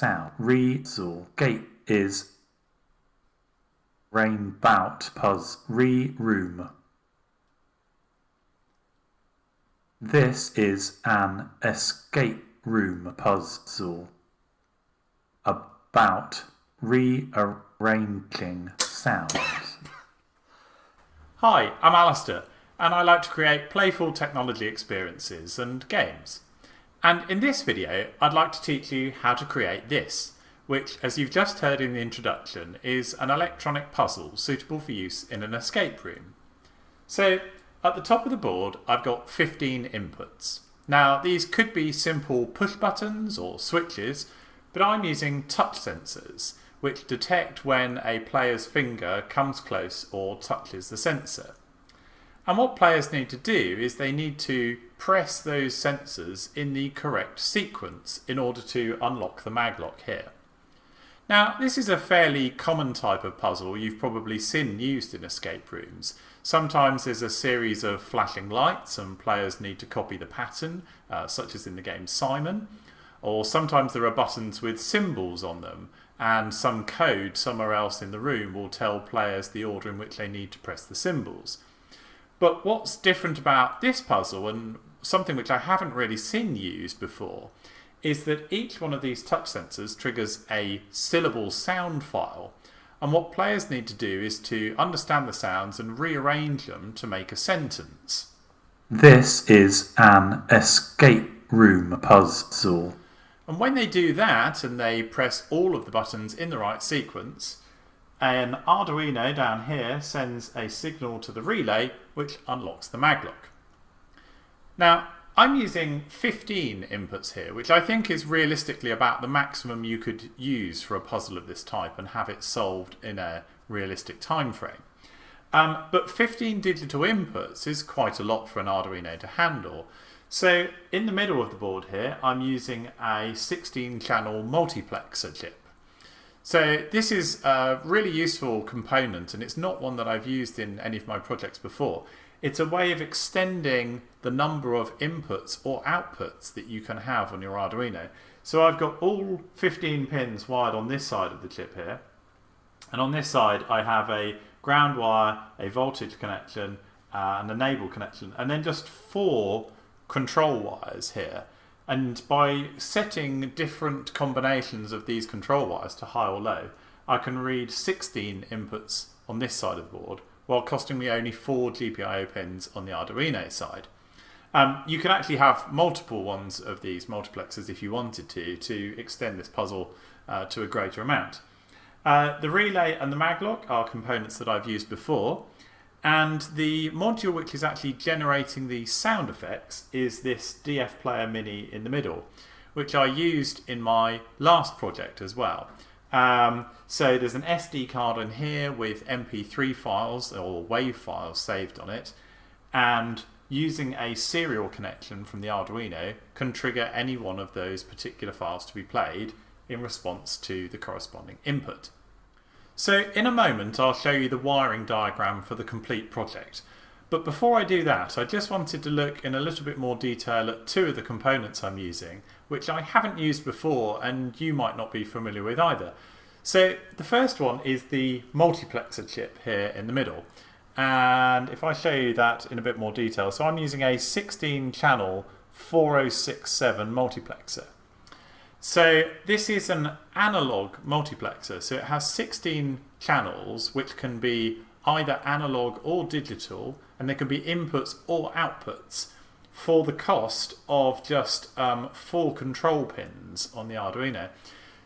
sound. Gate is rain bout puz room. This is an escape room puzzle about rearranging sounds. Hi, I'm Alistair, and I like to create playful technology experiences and games. And in this video, I'd like to teach you how to create this, which, as you've just heard in the introduction, is an electronic puzzle suitable for use in an escape room. So, at the top of the board, I've got 15 inputs. Now, these could be simple push buttons or switches, but I'm using touch sensors, which detect when a player's finger comes close or touches the sensor. And what players need to do is they need to press those sensors in the correct sequence in order to unlock the maglock here. Now, this is a fairly common type of puzzle you've probably seen used in escape rooms. Sometimes there's a series of flashing lights and players need to copy the pattern, such as in the game Simon. Or sometimes there are buttons with symbols on them, and some code somewhere else in the room will tell players the order in which they need to press the symbols. But what's different about this puzzle, and something which I haven't really seen used before, is that each one of these touch sensors triggers a syllable sound file, and what players need to do is to understand the sounds and rearrange them to make a sentence. This is an escape room puzzle. And when they do that and they press all of the buttons in the right sequence, an Arduino down here sends a signal to the relay which unlocks the maglock. Now, I'm using 15 inputs here, which I think is realistically about the maximum you could use for a puzzle of this type and have it solved in a realistic time frame. But 15 digital inputs is quite a lot for an Arduino to handle. So in the middle of the board here, I'm using a 16-channel multiplexer chip. So this is a really useful component, and it's not one that I've used in any of my projects before. It's a way of extending the number of inputs or outputs that you can have on your Arduino. So I've got all 15 pins wired on this side of the chip here. And on this side I have a ground wire, a voltage connection, an enable connection, and then just 4 control wires here. And by setting different combinations of these control wires to high or low, I can read 16 inputs on this side of the board, while costing me only 4 GPIO pins on the Arduino side. You can actually have multiple ones of these multiplexers if you wanted to extend this puzzle to a greater amount. The relay and the maglock are components that I've used before, and the module which is actually generating the sound effects is this DFPlayer Mini in the middle, which I used in my last project as well. So there's an SD card in here with MP3 files or WAV files saved on it, and using a serial connection from the Arduino can trigger any one of those particular files to be played in response to the corresponding input. So in a moment I'll show you the wiring diagram for the complete project. But before I do that, I just wanted to look in a little bit more detail at 2 of the components I'm using, which I haven't used before and you might not be familiar with either. So the first one is the multiplexer chip here in the middle. And if I show you that in a bit more detail, so I'm using a 16-channel 4067 multiplexer. So this is an analog multiplexer, so it has 16 channels which can be either analog or digital, and there can be inputs or outputs for the cost of just 4 control pins on the Arduino.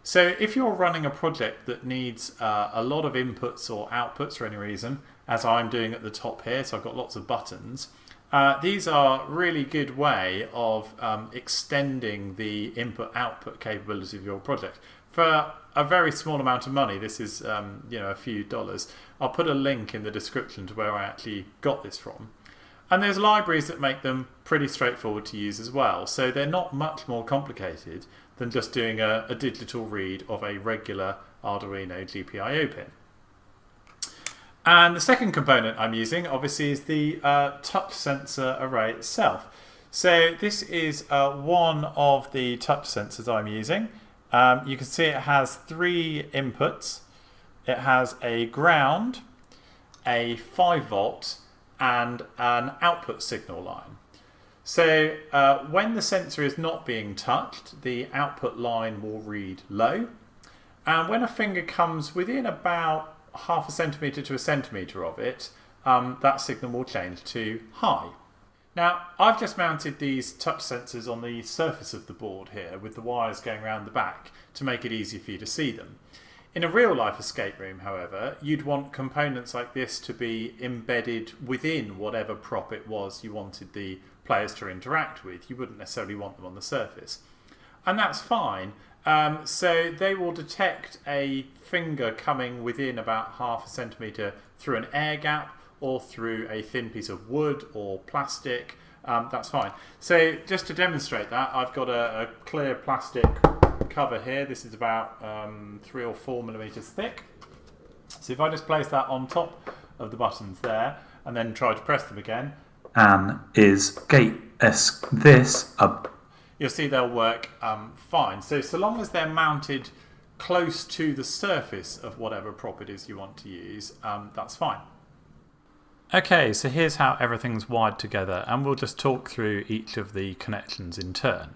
So if you're running a project that needs a lot of inputs or outputs for any reason, as I'm doing at the top here, so I've got lots of buttons, these are a really good way of extending the input-output capability of your project. For a very small amount of money, this is a few dollars, I'll put a link in the description to where I actually got this from. And there's libraries that make them pretty straightforward to use as well, so they're not much more complicated than just doing a digital read of a regular Arduino GPIO pin. And the second component I'm using obviously is the touch sensor array itself. So this is one of the touch sensors I'm using, You can see it has 3 inputs. It has a ground, a 5 volt, and an output signal line. So when the sensor is not being touched, the output line will read low. And when a finger comes within about half a centimetre to a centimetre of it, that signal will change to high. Now, I've just mounted these touch sensors on the surface of the board here with the wires going around the back to make it easy for you to see them. In a real-life escape room, however, you'd want components like this to be embedded within whatever prop it was you wanted the players to interact with. You wouldn't necessarily want them on the surface. And that's fine. So they will detect a finger coming within about half a centimetre through an air gap or through a thin piece of wood or plastic. That's fine. So just to demonstrate that, I've got a clear plastic cover here. This is about 3 or 4 millimeters thick. So if I just place that on top of the buttons there and then try to press them again, an escape this up. You'll see they'll work fine. So long as they're mounted close to the surface of whatever prop it is you want to use, that's fine. Okay, so here's how everything's wired together, and we'll just talk through each of the connections in turn.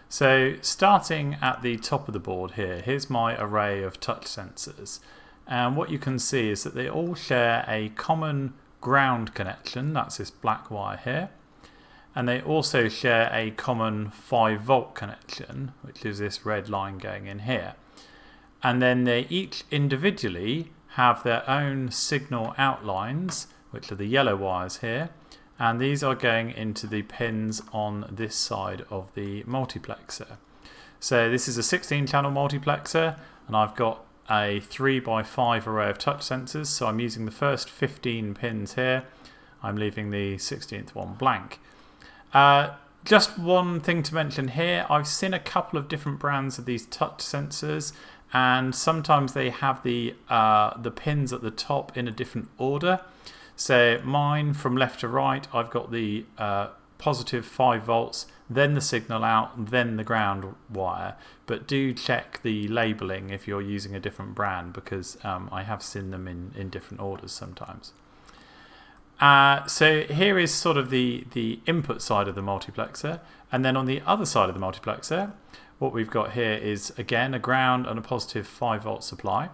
So starting at the top of the board here, here's my array of touch sensors. And what you can see is that they all share a common ground connection, that's this black wire here. And they also share a common 5 volt connection, which is this red line going in here. And then they each individually have their own signal outlines, which are the yellow wires here. And these are going into the pins on this side of the multiplexer. So this is a 16 channel multiplexer, and I've got a 3x5 array of touch sensors. So I'm using the first 15 pins here. I'm leaving the 16th one blank. Just one thing to mention here, I've seen a couple of different brands of these touch sensors, and sometimes they have the pins at the top in a different order. So mine, from left to right, I've got the positive 5 volts, then the signal out, then the ground wire. But do check the labelling if you're using a different brand, because I have seen them in different orders sometimes. So here is sort of the input side of the multiplexer, and then on the other side of the multiplexer, what we've got here is again a ground and a positive 5 volt supply.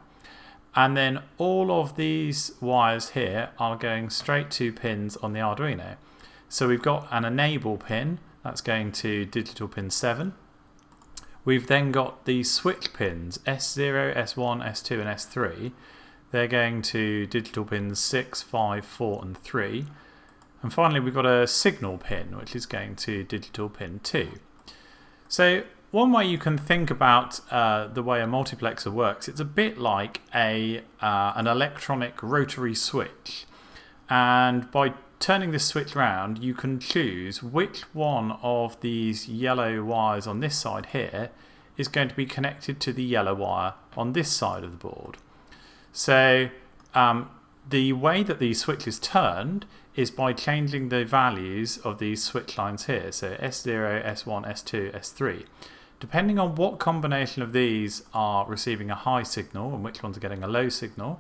And then all of these wires here are going straight to pins on the Arduino. So we've got an enable pin, that's going to digital pin 7. We've then got the switch pins, S0, S1, S2 and S3. They're going to digital pins 6, 5, 4 and 3. And finally we've got a signal pin, which is going to digital pin 2. So one way you can think about the way a multiplexer works, it's a bit like an electronic rotary switch. And by turning this switch around, you can choose which one of these yellow wires on this side here is going to be connected to the yellow wire on this side of the board. So the way that the switch is turned is by changing the values of these switch lines here. So S0, S1, S2, S3. Depending on what combination of these are receiving a high signal and which ones are getting a low signal,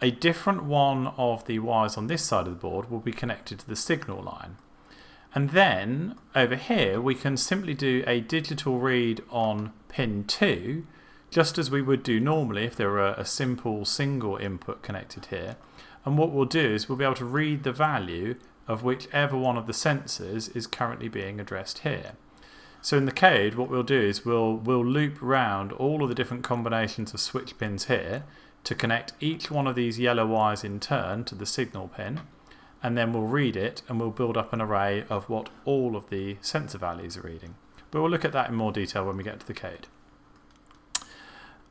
a different one of the wires on this side of the board will be connected to the signal line. And then over here we can simply do a digital read on pin 2, just as we would do normally if there were a simple single input connected here. And what we'll do is we'll be able to read the value of whichever one of the sensors is currently being addressed here. So in the code, what we'll do is we'll loop round all of the different combinations of switch pins here to connect each one of these yellow wires in turn to the signal pin, and then we'll read it and we'll build up an array of what all of the sensor values are reading. But we'll look at that in more detail when we get to the code.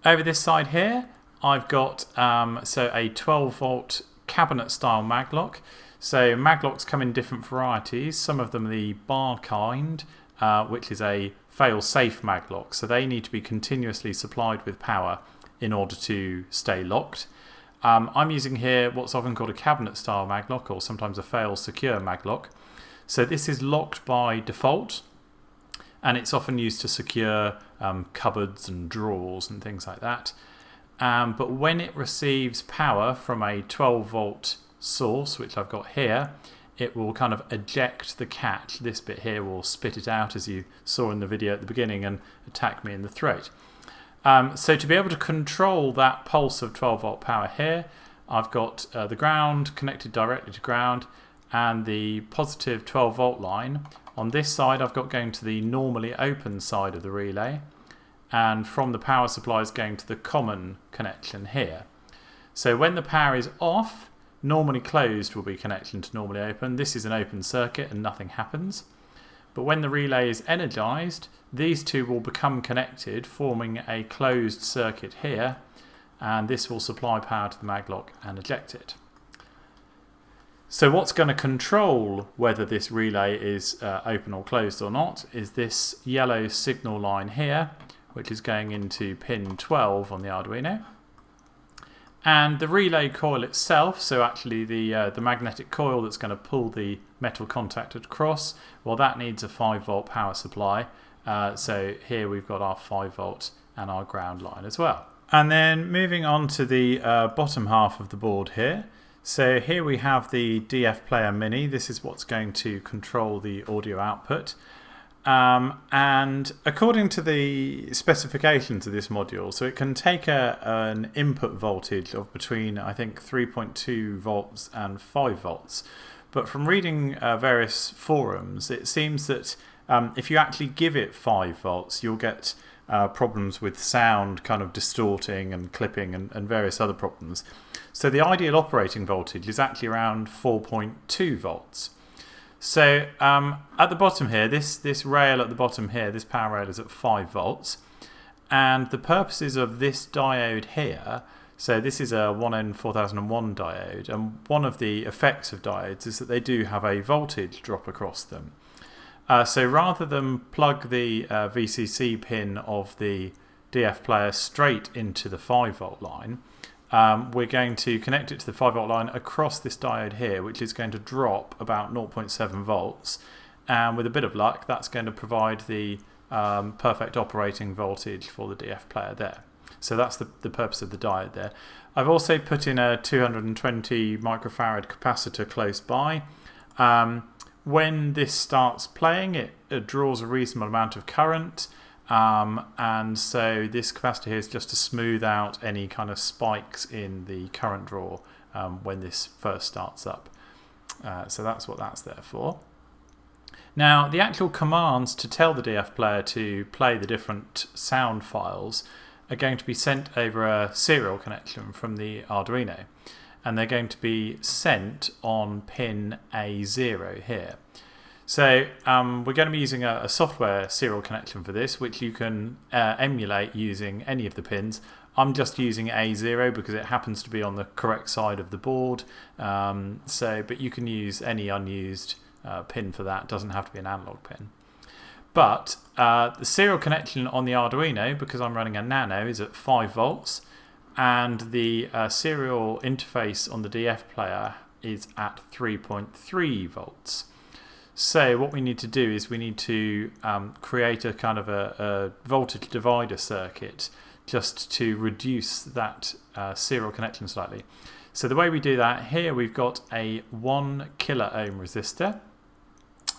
Over this side here, I've got a 12 volt cabinet style maglock. So maglocks come in different varieties. Some of them are the bar kind, which is a fail-safe maglock. So they need to be continuously supplied with power in order to stay locked. I'm using here what's often called a cabinet style maglock, or sometimes a fail-secure maglock. So this is locked by default. and it's often used to secure cupboards and drawers and things like that. But when it receives power from a 12 volt source, which I've got here, it will kind of eject the catch. This bit here will spit it out, as you saw in the video at the beginning, and attack me in the throat. So to be able to control that pulse of 12 volt power here, I've got the ground connected directly to ground, and the positive 12 volt line. On this side I've got going to the normally open side of the relay, and from the power supply is going to the common connection here. So when the power is off, normally closed will be connection to normally open. This is an open circuit and nothing happens. But when the relay is energized, these two will become connected, forming a closed circuit here, and this will supply power to the maglock and eject it. So what's going to control whether this relay is open or closed or not is this yellow signal line here, which is going into pin 12 on the Arduino. And the relay coil itself, so actually the magnetic coil that's going to pull the metal contactor across, well, that needs a 5 volt power supply. So here we've got our 5 volt and our ground line as well. And then moving on to the bottom half of the board here. So here we have the DFPlayer Mini. This is what's going to control the audio output. And according to the specifications of this module, so it can take an input voltage of between, I think, 3.2 volts and 5 volts. But from reading various forums, it seems that if you actually give it 5 volts, you'll get problems with sound kind of distorting and clipping and various other problems. So the ideal operating voltage is actually around 4.2 volts. So at the bottom here, this rail at the bottom here, this power rail is at 5 volts. And the purposes of this diode here, so this is a 1N4001 diode, and one of the effects of diodes is that they do have a voltage drop across them. So rather than plug the VCC pin of the DFPlayer straight into the 5 volt line, we're going to connect it to the 5 volt line across this diode here, which is going to drop about 0.7 volts. And with a bit of luck, that's going to provide the perfect operating voltage for the DFPlayer there. So that's the purpose of the diode there. I've also put in a 220 microfarad capacitor close by. When this starts playing, it draws a reasonable amount of current. And so this capacitor here is just to smooth out any kind of spikes in the current draw when this first starts up. So that's what that's there for. Now the actual commands to tell the DFPlayer to play the different sound files are going to be sent over a serial connection from the Arduino, and they're going to be sent on pin A0 here. So we're going to be using a software serial connection for this, which you can emulate using any of the pins. I'm just using A0 because it happens to be on the correct side of the board. But you can use any unused pin for that. It doesn't have to be an analog pin. But the serial connection on the Arduino, because I'm running a Nano, is at 5 volts. And the serial interface on the DFPlayer is at 3.3 volts. So what we need to do is we need to create a kind of a voltage divider circuit just to reduce that serial connection slightly. So the way we do that, here we've got a 1 kilo ohm resistor,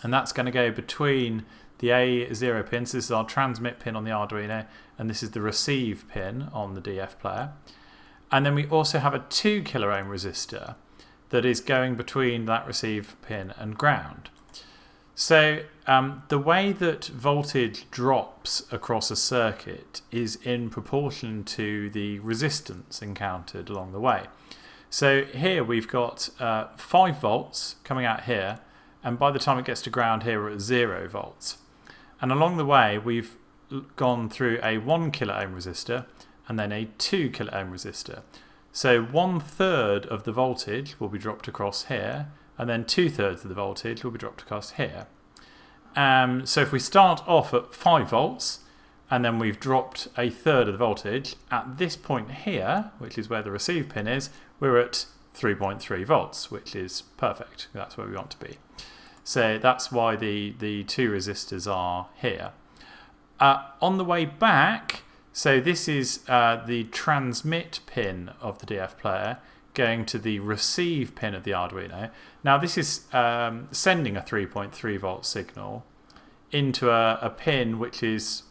and that's going to go between the A0 pins. This is our transmit pin on the Arduino, and this is the receive pin on the DFPlayer. And then we also have a 2 kilo ohm resistor that is going between that receive pin and ground. So the way that voltage drops across a circuit is in proportion to the resistance encountered along the way. So here we've got 5 volts coming out here, and by the time it gets to ground here we're at 0 volts. And along the way we've gone through a 1 kilo ohm resistor and then a 2 kilo ohm resistor. So 1/3 of the voltage will be dropped across here, and then 2/3 of the voltage will be dropped across here. So if we start off at 5 volts and then we've dropped 1/3 of the voltage, at this point here, which is where the receive pin is, we're at 3.3 volts, which is perfect. That's where we want to be. So that's why the two resistors are here. On the way back, so this is the transmit pin of the DF player going to the receive pin of the Arduino. Now this is sending a 3.3 volt signal into a pin which is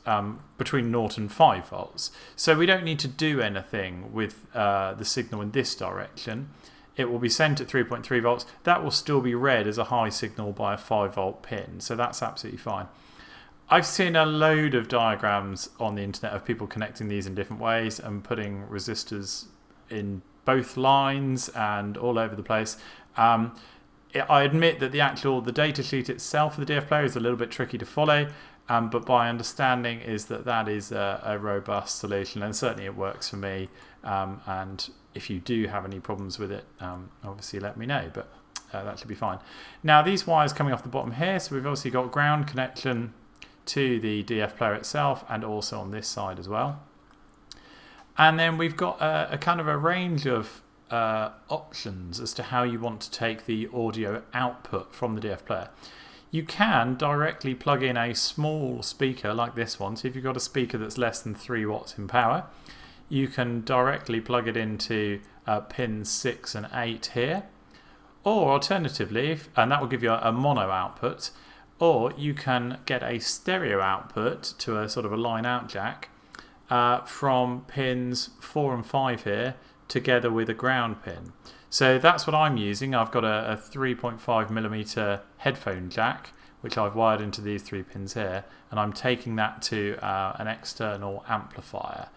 between 0 and 5 volts. So we don't need to do anything with the signal in this direction. It will be sent at 3.3 volts. That will still be read as a high signal by a 5 volt pin. So that's absolutely fine. I've seen a load of diagrams on the internet of people connecting these in different ways and putting resistors in both lines and all over the place. I admit that the data sheet itself for the DF player is a little bit tricky to follow, but my understanding is that is a robust solution, and certainly it works for me. And if you do have any problems with it, obviously let me know, but that should be fine. Now these wires coming off the bottom here, so we've obviously got ground connection to the DF player itself and also on this side as well. And then we've got a kind of a range of options as to how you want to take the audio output from the DF player. You can directly plug in a small speaker like this one. So if you've got a speaker that's less than 3 watts in power, you can directly plug it into pins 6 and 8 here. Or alternatively, and that will give you a mono output, or you can get a stereo output to a sort of a line out jack from pins 4 and 5 here together with a ground pin. So that's what I'm using. I've got a 3.5mm headphone jack which I've wired into these 3 pins here, and I'm taking that to an external amplifier.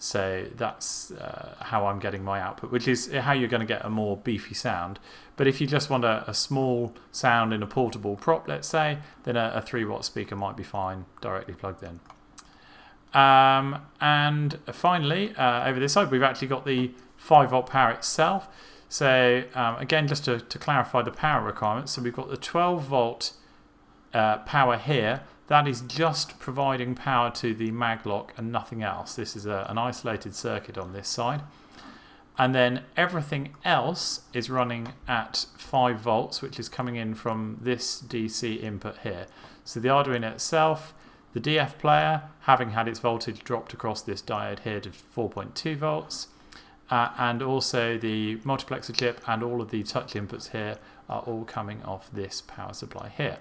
So that's how I'm getting my output, which is how you're going to get a more beefy sound. But if you just want a small sound in a portable prop, let's say, then a 3 watt speaker might be fine directly plugged in. And finally, over this side, we've actually got the 5 volt power itself. So again, just to clarify the power requirements, so we've got the 12 volt power here. That is just providing power to the maglock and nothing else. This is an isolated circuit on this side. And then everything else is running at 5 volts, which is coming in from this DC input here. So the Arduino itself, the DF player, having had its voltage dropped across this diode here to 4.2 volts, and also the multiplexer chip and all of the touch inputs here are all coming off this power supply here.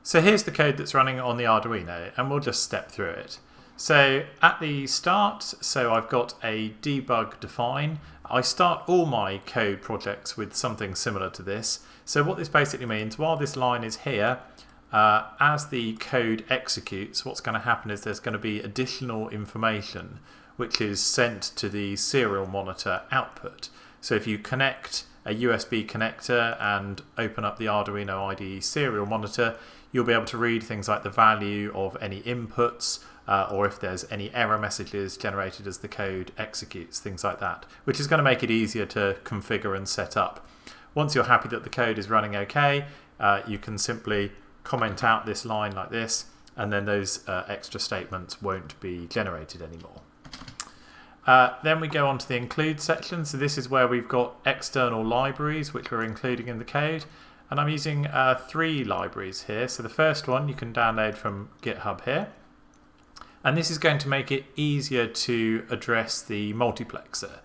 So here's the code that's running on the Arduino, and we'll just step through it. So at the start, so I've got a debug define. I start all my code projects with something similar to this. So what this basically means, while this line is here, as the code executes, what's going to happen is there's going to be additional information which is sent to the serial monitor output. So if you connect a USB connector and open up the Arduino IDE serial monitor, you'll be able to read things like the value of any inputs, or if there's any error messages generated as the code executes, things like that, which is going to make it easier to configure and set up. Once you're happy that the code is running okay, you can simply comment out this line like this, and then those extra statements won't be generated anymore. Then we go on to the include section. So this is where we've got external libraries which we're including in the code, and I'm using 3 libraries here. So the first one you can download from GitHub here, and this is going to make it easier to address the multiplexer.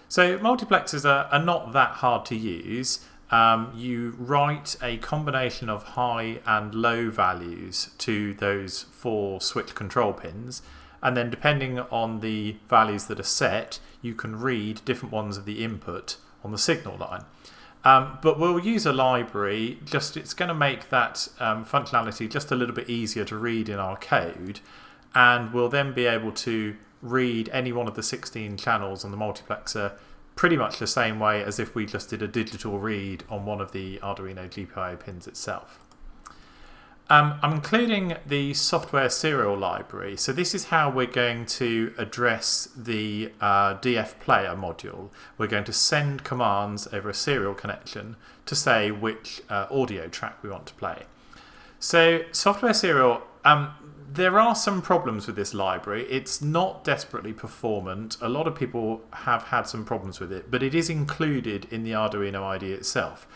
So multiplexers are not that hard to use. You write a combination of high and low values to those 4 switch control pins, and then depending on the values that are set, you can read different ones of the input on the signal line. But we'll use a library, it's going to make that functionality just a little bit easier to read in our code, and we'll then be able to read any one of the 16 channels on the multiplexer pretty much the same way as if we just did a digital read on one of the Arduino GPIO pins itself. I'm including the software serial library. So this is how we're going to address the DFPlayer module. We're going to send commands over a serial connection to say which audio track we want to play. So software serial, there are some problems with this library. It's not desperately performant. A lot of people have had some problems with it, but it is included in the Arduino IDE itself.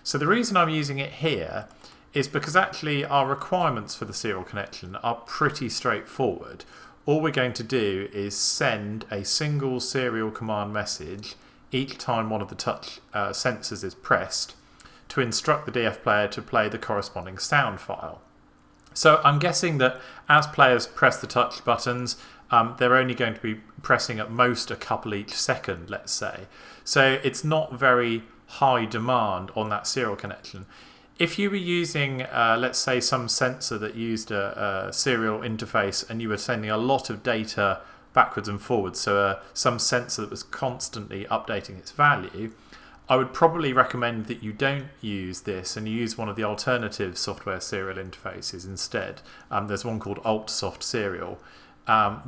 So the reason I'm using it here is because actually our requirements for the serial connection are pretty straightforward. All we're going to do is send a single serial command message each time one of the touch sensors is pressed to instruct the DF player to play the corresponding sound file. So I'm guessing that as players press the touch buttons, they're only going to be pressing at most a couple each second, let's say. So it's not very high demand on that serial connection. If you were using, let's say, some sensor that used a serial interface and you were sending a lot of data backwards and forwards, so some sensor that was constantly updating its value, I would probably recommend that you don't use this and you use one of the alternative software serial interfaces instead. There's one called AltSoft Serial,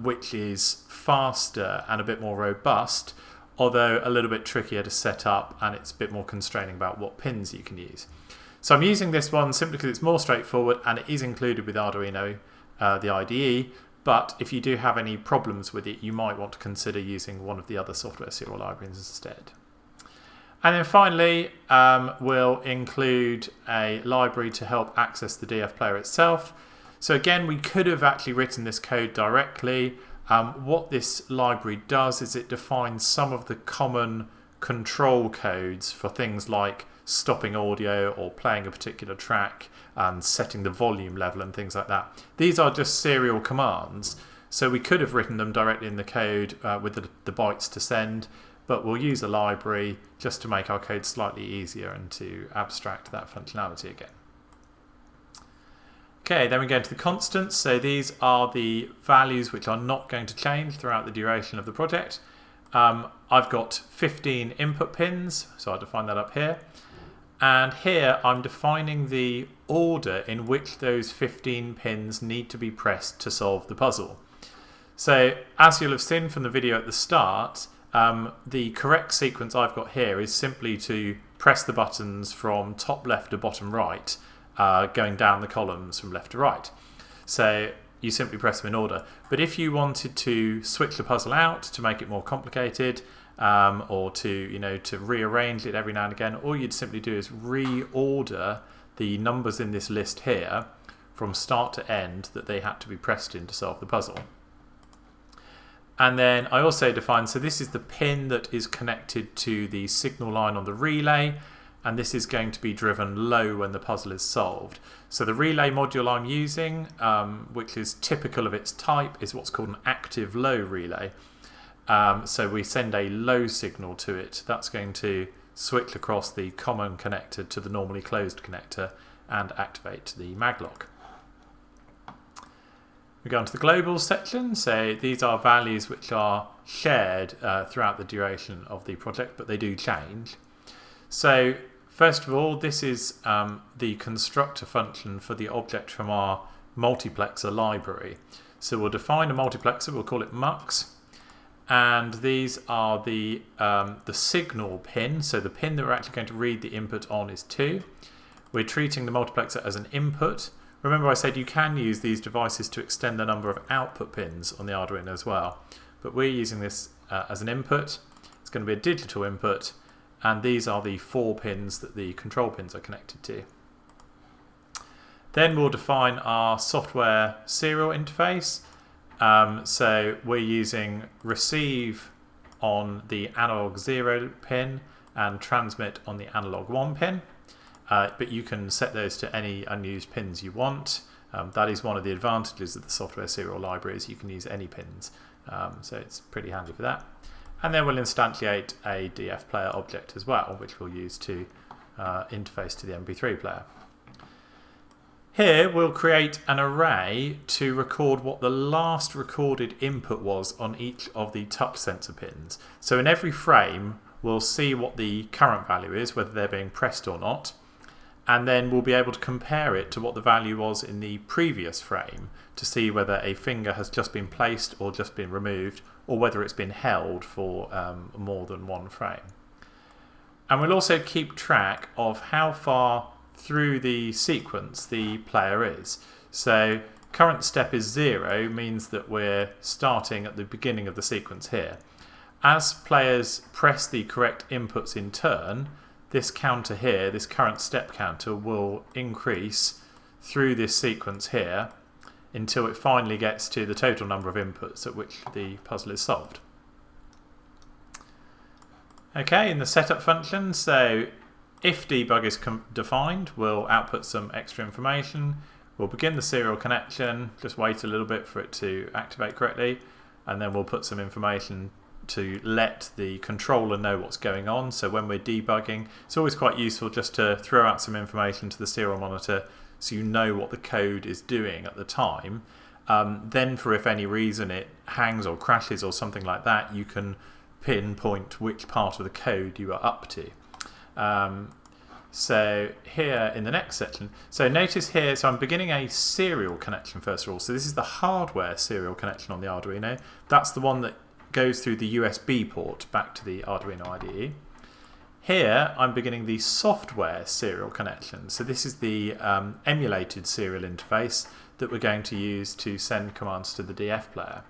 which is faster and a bit more robust, although a little bit trickier to set up, and it's a bit more constraining about what pins you can use. So I'm using this one simply because it's more straightforward and it is included with Arduino, the IDE, but if you do have any problems with it, you might want to consider using one of the other software serial libraries instead. And then finally, we'll include a library to help access the DF player itself. So again, we could have actually written this code directly. What this library does is it defines some of the common control codes for things like stopping audio or playing a particular track and setting the volume level and things like that. These are just serial commands, so we could have written them directly in the code with the bytes to send, but we'll use a library just to make our code slightly easier and to abstract that functionality again. Okay, then we go into the constants. So these are the values which are not going to change throughout the duration of the project. I've got 15 input pins, so I'll define that up here. And here I'm defining the order in which those 15 pins need to be pressed to solve the puzzle. So as you'll have seen from the video at the start, the correct sequence I've got here is simply to press the buttons from top left to bottom right, going down the columns from left to right. So you simply press them in order. But if you wanted to switch the puzzle out to make it more complicated, or to rearrange it every now and again, all you'd simply do is reorder the numbers in this list here from start to end that they had to be pressed in to solve the puzzle. And then I also define, so this is the pin that is connected to the signal line on the relay, and this is going to be driven low when the puzzle is solved. So the relay module I'm using, which is typical of its type, is what's called an active low relay. So we send a low signal to it. That's going to switch across the common connector to the normally closed connector and activate the maglock. We go on to the global section. So these are values which are shared throughout the duration of the project, but they do change. So first of all, this is the constructor function for the object from our multiplexer library. So we'll define a multiplexer, we'll call it mux. And these are the signal pin, so the pin that we're actually going to read the input on is 2. We're treating the multiplexer as an input. Remember I said you can use these devices to extend the number of output pins on the Arduino as well, but we're using this as an input. It's going to be a digital input, and these are the 4 pins that the control pins are connected to. Then we'll define our software serial interface. So we're using receive on the analog 0 pin and transmit on the analog 1 pin, but you can set those to any unused pins you want. That is one of the advantages of the software serial libraries. You can use any pins, so it's pretty handy for that. And then we'll instantiate a DF player object as well, which we'll use to interface to the MP3 player. Here we'll create an array to record what the last recorded input was on each of the touch sensor pins. So in every frame we'll see what the current value is, whether they're being pressed or not, and then we'll be able to compare it to what the value was in the previous frame to see whether a finger has just been placed or just been removed, or whether it's been held for more than one frame. And we'll also keep track of how far through the sequence the player is. So current step is 0 means that we're starting at the beginning of the sequence here. As players press the correct inputs in turn, this counter here, this current step counter, will increase through this sequence here until it finally gets to the total number of inputs at which the puzzle is solved. Okay, in the setup function, so if debug is defined, we'll output some extra information. We'll begin the serial connection, just wait a little bit for it to activate correctly, and then we'll put some information to let the controller know what's going on. So when we're debugging, it's always quite useful just to throw out some information to the serial monitor so you know what the code is doing at the time. Then for if any reason it hangs or crashes or something like that, you can pinpoint which part of the code you are up to. So here in the next section, so notice here, so I'm beginning a serial connection first of all. So this is the hardware serial connection on the Arduino. That's the one that goes through the USB port back to the Arduino IDE. Here I'm beginning the software serial connection. So this is the emulated serial interface that we're going to use to send commands to the DF player.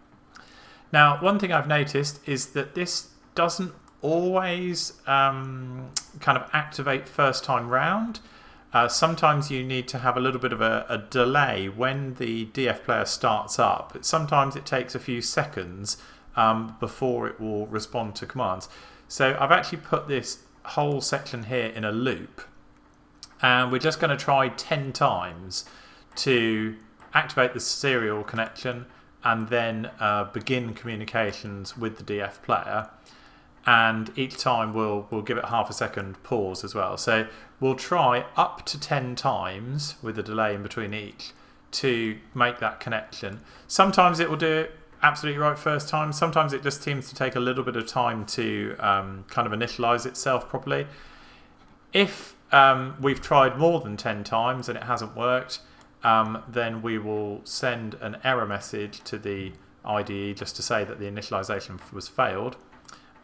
Now, one thing I've noticed is that this doesn't always kind of activate first time round. Sometimes you need to have a little bit of a delay when the DF player starts up. Sometimes it takes a few seconds before it will respond to commands. So I've actually put this whole section here in a loop, and we're just going to try 10 times to activate the serial connection and then begin communications with the DF player. And each time we'll give it half a second pause as well. So we'll try up to 10 times with a delay in between each to make that connection. Sometimes it will do it absolutely right first time. Sometimes it just seems to take a little bit of time to kind of initialize itself properly. If we've tried more than 10 times and it hasn't worked, then we will send an error message to the IDE just to say that the initialization was failed,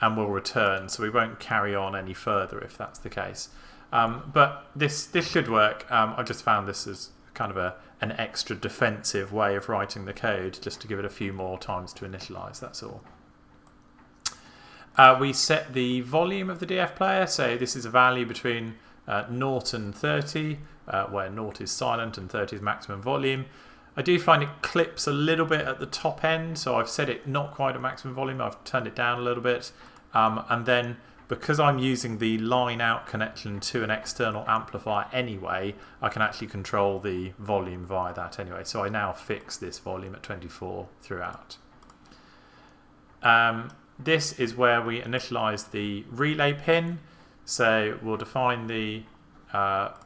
and we'll return, so we won't carry on any further if that's the case. But this should work. I just found this as kind of an extra defensive way of writing the code, just to give it a few more times to initialize, that's all. We set the volume of the DF player, so this is a value between 0 and 30, where 0 is silent and 30 is maximum volume. I do find it clips a little bit at the top end, so I've set it not quite at maximum volume, I've turned it down a little bit. And then because I'm using the line out connection to an external amplifier anyway, I can actually control the volume via that anyway. So I now fix this volume at 24 throughout. This is where we initialize the relay pin. So we'll define the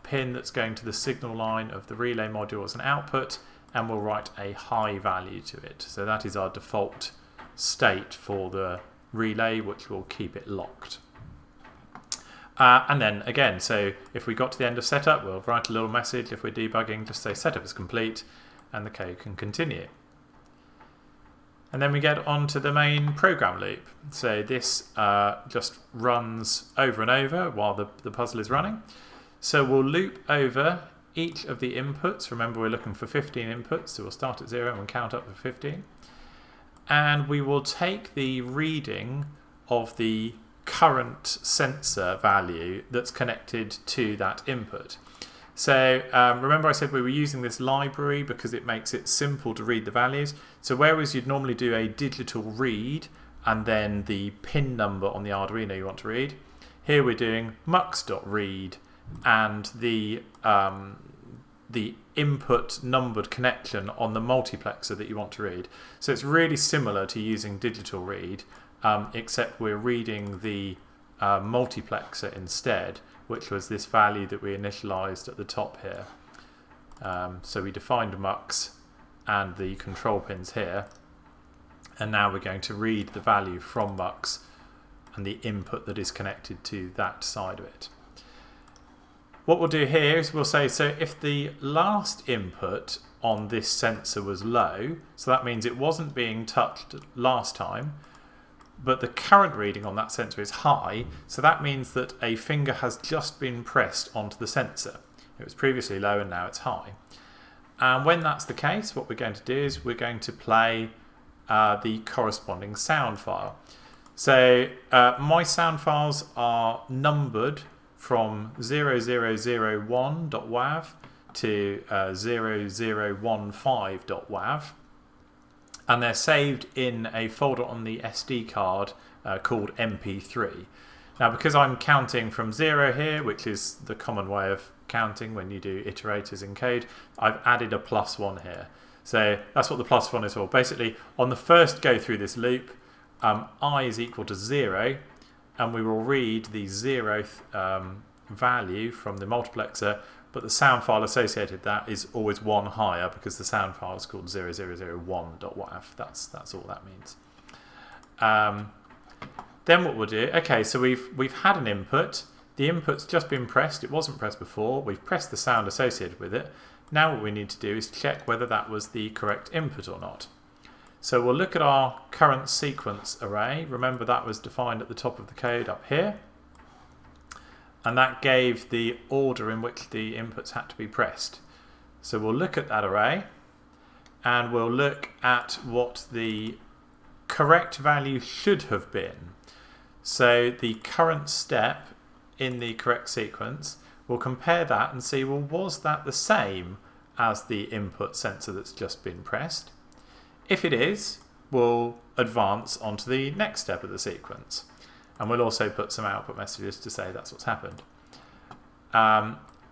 pin that's going to the signal line of the relay module as an output, and we'll write a high value to it. So that is our default state for the relay, which will keep it locked. And then again, so if we got to the end of setup, we'll write a little message. If we're debugging, just say setup is complete, and the code can continue. And then we get on to the main program loop. So this just runs over and over while the puzzle is running. So we'll loop over each of the inputs. Remember, we're looking for 15 inputs, so we'll start at 0 and we'll count up to 15. And we will take the reading of the current sensor value that's connected to that input. So remember I said we were using this library because it makes it simple to read the values. So whereas you'd normally do a digital read and then the pin number on the Arduino you want to read, here we're doing mux.read and the input numbered connection on the multiplexer that you want to read. So it's really similar to using digital read, except we're reading the multiplexer instead, which was this value that we initialized at the top here. So we defined mux and the control pins here, and now we're going to read the value from mux and the input that is connected to that side of it. What we'll do here is we'll say, so if the last input on this sensor was low, so that means it wasn't being touched last time, but the current reading on that sensor is high, so that means that a finger has just been pressed onto the sensor. It was previously low and now it's high. And when that's the case, what we're going to do is we're going to play the corresponding sound file. So my sound files are numbered from 0001.wav to 0015.wav, and they're saved in a folder on the SD card called MP3. Now, because I'm counting from 0 here, which is the common way of counting when you do iterators in code, I've added a +1 here. So that's what the +1 is for. Basically, on the first go through this loop, I is equal to 0, and we will read the 0th value from the multiplexer, but the sound file associated with that is always 1 higher because the sound file is called 0001.wav. That's all that means. Then what we'll do, okay, so we've had an input. The input's just been pressed. It wasn't pressed before. We've pressed the sound associated with it. Now what we need to do is check whether that was the correct input or not. So we'll look at our current sequence array. Remember, that was defined at the top of the code up here. And that gave the order in which the inputs had to be pressed. So we'll look at that array, and we'll look at what the correct value should have been. So the current step in the correct sequence, we'll compare that and see, well, was that the same as the input sensor that's just been pressed? If it is, we'll advance onto the next step of the sequence. And we'll also put some output messages to say that's what's happened.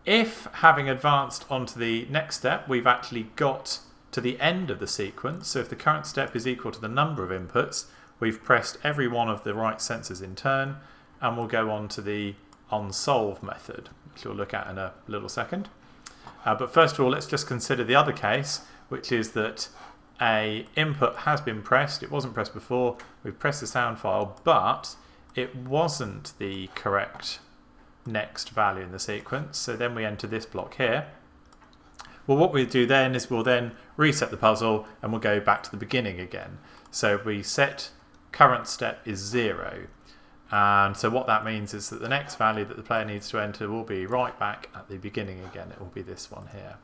If, having advanced onto the next step, we've actually got to the end of the sequence, so if the current step is equal to the number of inputs, we've pressed every one of the right sensors in turn, and we'll go on to the onSolve method, which we'll look at in a little second. But first of all, let's just consider the other case, which is that a input has been pressed. It wasn't pressed before. We've pressed the sound file, but it wasn't the correct next value in the sequence. So then we enter this block here. Well, what we'll do then is we'll then reset the puzzle and we'll go back to the beginning again. So we set current step is 0. And so what that means is that the next value that the player needs to enter will be right back at the beginning again. It will be this one here.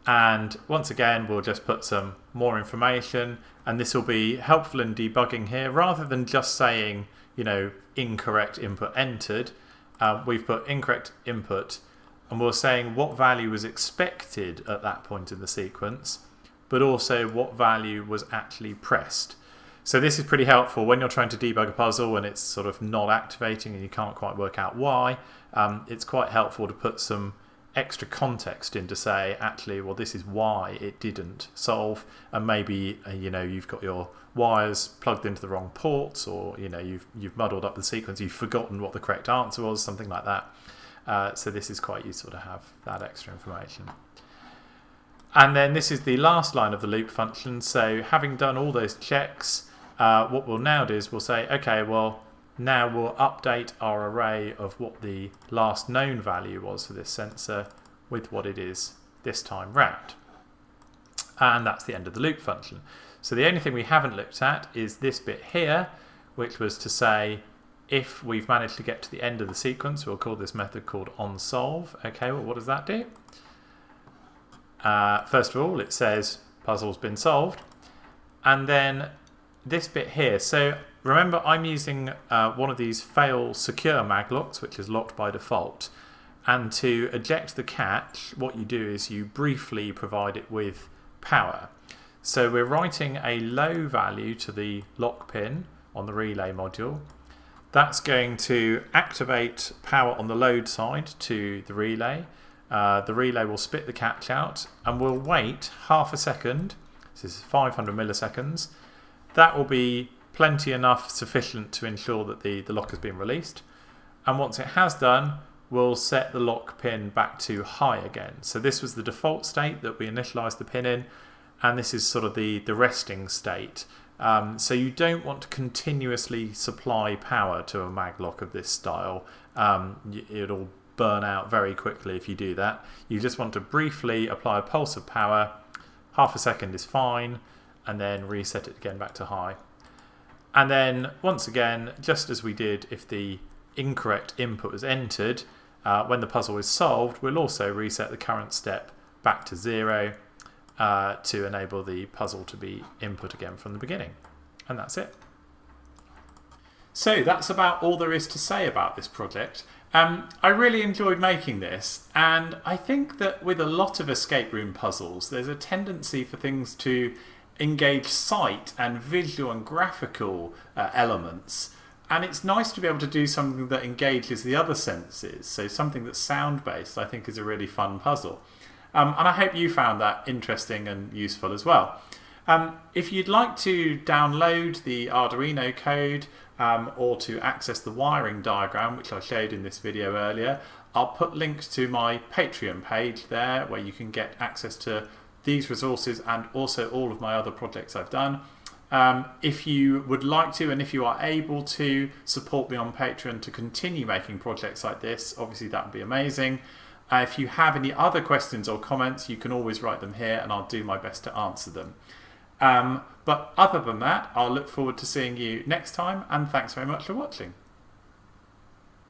And once again, we'll just put some more information, and this will be helpful in debugging here. Rather than just saying, you know, incorrect input entered, we've put incorrect input, and we're saying what value was expected at that point in the sequence, but also what value was actually pressed. So this is pretty helpful when you're trying to debug a puzzle and it's sort of not activating and you can't quite work out why. It's quite helpful to put some extra context in to say, actually, well, this is why it didn't solve, and maybe you know, you've got your wires plugged into the wrong ports, or you know, you've muddled up the sequence, you've forgotten what the correct answer was, something like that. So this is quite useful to have that extra information. And then this is the last line of the loop function. So having done all those checks, what we'll now do is we'll say, okay, well, now we'll update our array of what the last known value was for this sensor with what it is this time round. And that's the end of the loop function. So the only thing we haven't looked at is this bit here, which was to say, if we've managed to get to the end of the sequence, we'll call this method called onSolve. Okay, well, what does that do? First of all, it says puzzle's been solved. And then this bit here. So remember, I'm using one of these fail secure maglocks, which is locked by default. And to eject the catch, what you do is you briefly provide it with power. So we're writing a low value to the lock pin on the relay module. That's going to activate power on the load side to the relay. The relay will spit the catch out, and we'll wait half a second. This is 500 milliseconds. That will be plenty enough sufficient to ensure that the lock has been released. And once it has done, we'll set the lock pin back to high again. So this was the default state that we initialized the pin in, and this is sort of the resting state. So you don't want to continuously supply power to a maglock of this style. It'll burn out very quickly if you do that. You just want to briefly apply a pulse of power. Half a second is fine, and then reset it again back to high. And then once again, just as we did if the incorrect input was entered, when the puzzle is solved, we'll also reset the current step back to 0 to enable the puzzle to be input again from the beginning. And that's it. So that's about all there is to say about this project. I really enjoyed making this, and I think that with a lot of escape room puzzles there's a tendency for things to engage sight and visual and graphical elements, and it's nice to be able to do something that engages the other senses, so something that's sound based I think is a really fun puzzle. And I hope you found that interesting and useful as well. If you'd like to download the Arduino code or to access the wiring diagram which I showed in this video earlier, I'll put links to my Patreon page there where you can get access to these resources and also all of my other projects I've done. If you would like to, and if you are able to, support me on Patreon to continue making projects like this, obviously that would be amazing. If you have any other questions or comments, you can always write them here and I'll do my best to answer them. But other than that, I'll look forward to seeing you next time, and thanks very much for watching.